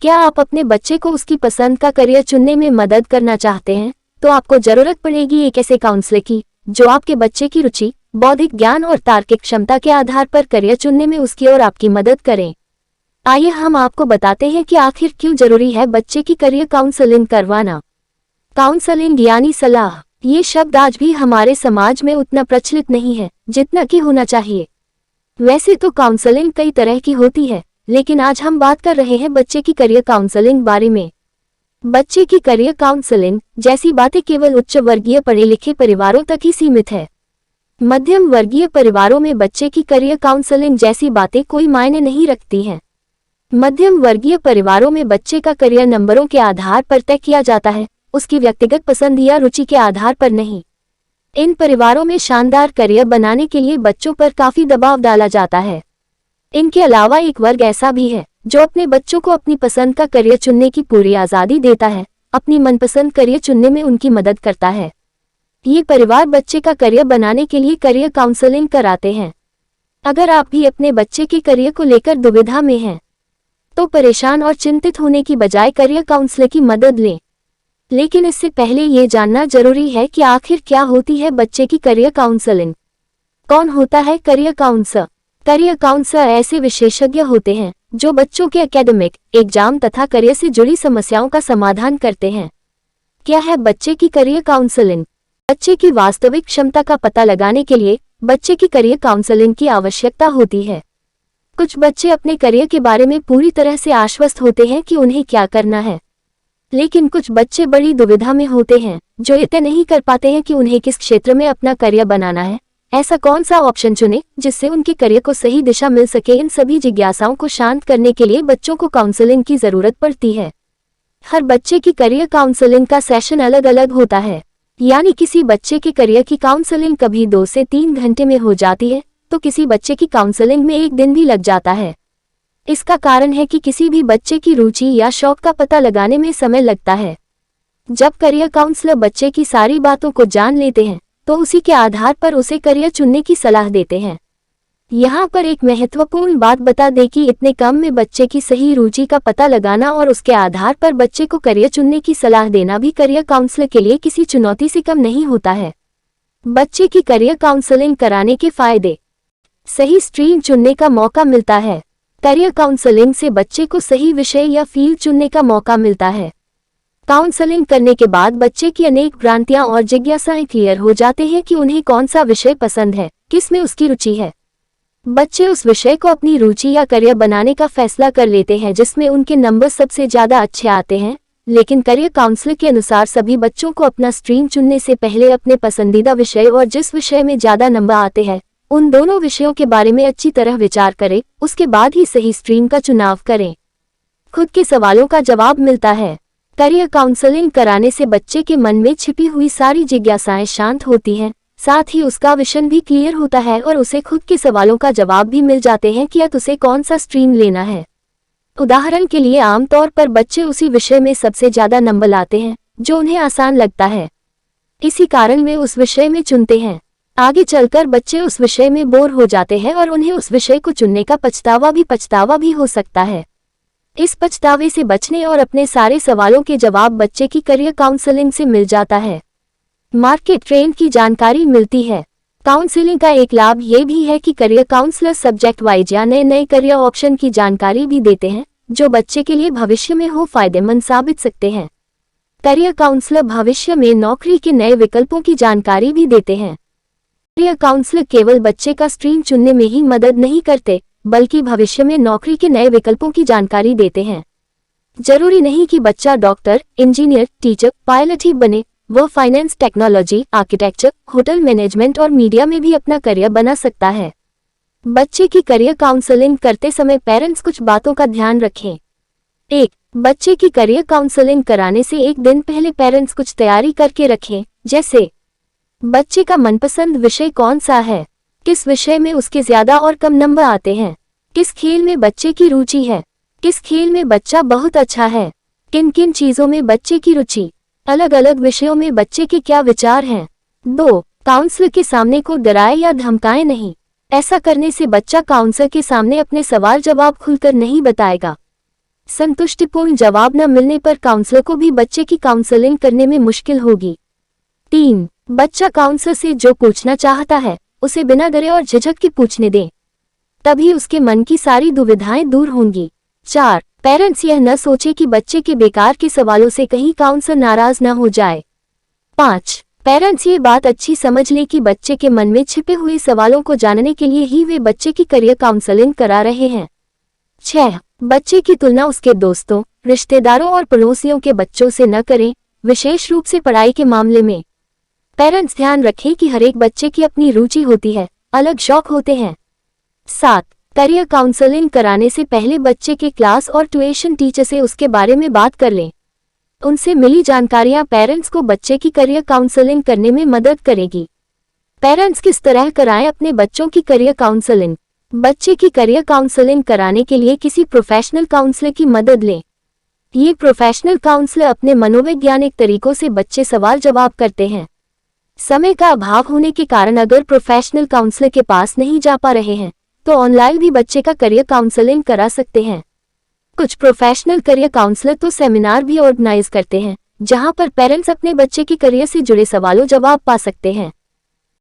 क्या आप अपने बच्चे को उसकी पसंद का करियर चुनने में मदद करना चाहते हैं? तो आपको जरूरत पड़ेगी एक ऐसे काउंसलर की जो आपके बच्चे की रुचि, बौद्धिक ज्ञान और तार्किक क्षमता के आधार पर करियर चुनने में उसकी और आपकी मदद करें। आइए हम आपको बताते हैं कि आखिर क्यों जरूरी है बच्चे की करियर काउंसलिंग करवाना। काउंसलिंग यानी सलाह। ये शब्द आज भी हमारे समाज में उतना प्रचलित नहीं है जितना कि होना चाहिए। वैसे तो काउंसलिंग कई तरह की होती है, लेकिन आज हम बात कर रहे हैं बच्चे की करियर काउंसलिंग बारे में। बच्चे की करियर काउंसलिंग जैसी बातें केवल उच्च वर्गीय पढ़े लिखे परिवारों तक ही सीमित है। मध्यम वर्गीय परिवारों में बच्चे की करियर काउंसलिंग जैसी बातें कोई मायने नहीं रखती हैं। मध्यम वर्गीय परिवारों में बच्चे का करियर नंबरों के आधार पर तय किया जाता है, उसकी व्यक्तिगत पसंद या रुचि के आधार पर नहीं। इन परिवारों में शानदार करियर बनाने के लिए बच्चों पर काफी दबाव डाला जाता है। इनके अलावा एक वर्ग ऐसा भी है जो अपने बच्चों को अपनी पसंद का करियर चुनने की पूरी आज़ादी देता है, अपनी मनपसंद करियर चुनने में उनकी मदद करता है। ये परिवार बच्चे का करियर बनाने के लिए करियर काउंसलिंग कराते हैं। अगर आप भी अपने बच्चे के करियर को लेकर दुविधा में हैं, तो परेशान और चिंतित होने की बजाय करियर काउंसलर की मदद लें। लेकिन इससे पहले ये जानना जरूरी है कि आखिर क्या होती है बच्चे की करियर काउंसलिंग। कौन होता है करियर काउंसलर? करियर काउंसलर ऐसे विशेषज्ञ होते हैं जो बच्चों के एकेडमिक, एग्जाम तथा करियर से जुड़ी समस्याओं का समाधान करते हैं। क्या है बच्चे की करियर काउंसलिंग? बच्चे की वास्तविक क्षमता का पता लगाने के लिए बच्चे की करियर काउंसलिंग की आवश्यकता होती है। कुछ बच्चे अपने करियर के बारे में पूरी तरह से आश्वस्त होते हैं कि उन्हें क्या करना है, लेकिन कुछ बच्चे बड़ी दुविधा में होते हैं जो ये तय नहीं कर पाते हैं कि उन्हें किस क्षेत्र में अपना करियर बनाना है। ऐसा कौन सा ऑप्शन चुने जिससे उनके करियर को सही दिशा मिल सके। इन सभी जिज्ञासाओं को शांत करने के लिए बच्चों को काउंसलिंग की जरूरत पड़ती है। हर बच्चे की करियर काउंसलिंग का सेशन अलग अलग होता है, यानी किसी बच्चे के करियर की काउंसलिंग कभी 2 से 3 घंटे में हो जाती है, तो किसी बच्चे की काउंसलिंग में 1 दिन भी लग जाता है। इसका कारण है कि किसी भी बच्चे की रुचि या शौक का पता लगाने में समय लगता है। जब करियर काउंसलर बच्चे की सारी बातों को जान लेते हैं, तो उसी के आधार पर उसे करियर चुनने की सलाह देते हैं। यहाँ पर एक महत्वपूर्ण बात बता दें कि इतने कम में बच्चे की सही रुचि का पता लगाना और उसके आधार पर बच्चे को करियर चुनने की सलाह देना भी करियर काउंसलर के लिए किसी चुनौती से कम नहीं होता है। बच्चे की करियर काउंसलिंग कराने के फायदे। सही स्ट्रीम चुनने का मौका मिलता है। करियर काउंसलिंग से बच्चे को सही विषय या फील्ड चुनने का मौका मिलता है। काउंसलिंग करने के बाद बच्चे की अनेक भ्रांतियां और जिज्ञासाएं क्लियर हो जाते हैं कि उन्हें कौन सा विषय पसंद है, किस में उसकी रुचि है। बच्चे उस विषय को अपनी रुचि या करियर बनाने का फैसला कर लेते हैं जिसमें उनके नंबर सबसे ज्यादा अच्छे आते हैं। लेकिन करियर काउंसलर के अनुसार सभी बच्चों को अपना स्ट्रीम चुनने से पहले अपने पसंदीदा विषय और जिस विषय में ज्यादा नंबर आते हैं उन दोनों विषयों के बारे में अच्छी तरह विचार करें, उसके बाद ही सही स्ट्रीम का चुनाव करें। खुद के सवालों का जवाब मिलता है। करियर काउंसलिंग कराने से बच्चे के मन में छिपी हुई सारी जिज्ञासाएं शांत होती हैं, साथ ही उसका विजन भी क्लियर होता है और उसे खुद के सवालों का जवाब भी मिल जाते हैं कि अब उसे कौन सा स्ट्रीम लेना है। उदाहरण के लिए आमतौर पर बच्चे उसी विषय में सबसे ज्यादा नंबर लाते हैं जो उन्हें आसान लगता है, इसी कारण वे उस विषय में चुनते हैं। आगे चलकर बच्चे उस विषय में बोर हो जाते हैं और उन्हें उस विषय को चुनने का पछतावा भी हो सकता है। इस पछतावे से बचने और अपने सारे सवालों के जवाब बच्चे की करियर काउंसलिंग से मिल जाता है। मार्केट ट्रेंड की जानकारी मिलती है। काउंसलिंग का एक लाभ ये भी है कि करियर काउंसलर सब्जेक्ट वाइज या नए करियर ऑप्शन की जानकारी भी देते हैं जो बच्चे के लिए भविष्य में हो फायदेमंद साबित सकते हैं। करियर काउंसलर भविष्य में नौकरी के नए विकल्पों की जानकारी भी देते हैं। करियर काउंसलर केवल बच्चे का स्ट्रीम चुनने में ही मदद नहीं करते, बल्कि भविष्य में नौकरी के नए विकल्पों की जानकारी देते हैं। जरूरी नहीं कि बच्चा डॉक्टर, इंजीनियर, टीचर, पायलट ही बने, वह finance, technology, architecture, hotel management और मीडिया में भी अपना करियर बना सकता है। बच्चे की करियर काउंसलिंग करते समय पेरेंट्स कुछ बातों का ध्यान रखें। 1. बच्चे की करियर काउंसलिंग कराने से 1 दिन पहले पेरेंट्स कुछ तैयारी करके रखें, जैसे बच्चे का मनपसंद विषय कौन सा है, किस विषय में उसके ज्यादा और कम नंबर आते हैं, किस खेल में बच्चे की रुचि है, किस खेल में बच्चा बहुत अच्छा है, किन किन चीजों में बच्चे की रुचि, अलग अलग विषयों में बच्चे के क्या विचार हैं। 2. काउंसलर के सामने को डराए या धमकाए नहीं। ऐसा करने से बच्चा काउंसलर के सामने अपने सवाल जवाब खुलकर नहीं बताएगा। संतुष्टिपूर्ण जवाब न मिलने पर काउंसलर को भी बच्चे की काउंसलिंग करने में मुश्किल होगी। 3. बच्चा काउंसलर से जो पूछना चाहता है उसे बिना डरे और झिझक के पूछने दें, तभी उसके मन की सारी दुविधाएं दूर होंगी। 4. पेरेंट्स यह न सोचे कि बच्चे के बेकार के सवालों से कहीं काउंसलर नाराज न हो जाए। 5. पेरेंट्स ये बात अच्छी समझ ले कि बच्चे के मन में छिपे हुए सवालों को जानने के लिए ही वे बच्चे की करियर काउंसलिंग करा रहे हैं। 6. बच्चे की तुलना उसके दोस्तों, रिश्तेदारों और पड़ोसियों के बच्चों से न करें, विशेष रूप से पढ़ाई के मामले में। पेरेंट्स ध्यान रखें कि हर एक बच्चे की अपनी रुचि होती है, अलग शौक होते हैं। 7. करियर काउंसलिंग कराने से पहले बच्चे के क्लास और ट्यूशन टीचर से उसके बारे में बात कर लें। उनसे मिली जानकारियां पेरेंट्स को बच्चे की करियर काउंसलिंग करने में मदद करेगी। पेरेंट्स किस तरह कराएं अपने बच्चों की करियर काउंसलिंग? बच्चे की करियर काउंसलिंग कराने के लिए किसी प्रोफेशनल काउंसलर की मदद लें। ये प्रोफेशनल काउंसलर अपने मनोवैज्ञानिक तरीकों से बच्चे सवाल जवाब करते हैं। समय का अभाव होने के कारण अगर प्रोफेशनल काउंसलर के पास नहीं जा पा रहे हैं तो ऑनलाइन भी बच्चे का करियर काउंसलिंग करा सकते हैं। कुछ प्रोफेशनल करियर काउंसलर तो सेमिनार भी ऑर्गेनाइज करते हैं जहां पर पेरेंट्स अपने बच्चे की करियर से जुड़े सवालों जवाब पा सकते हैं।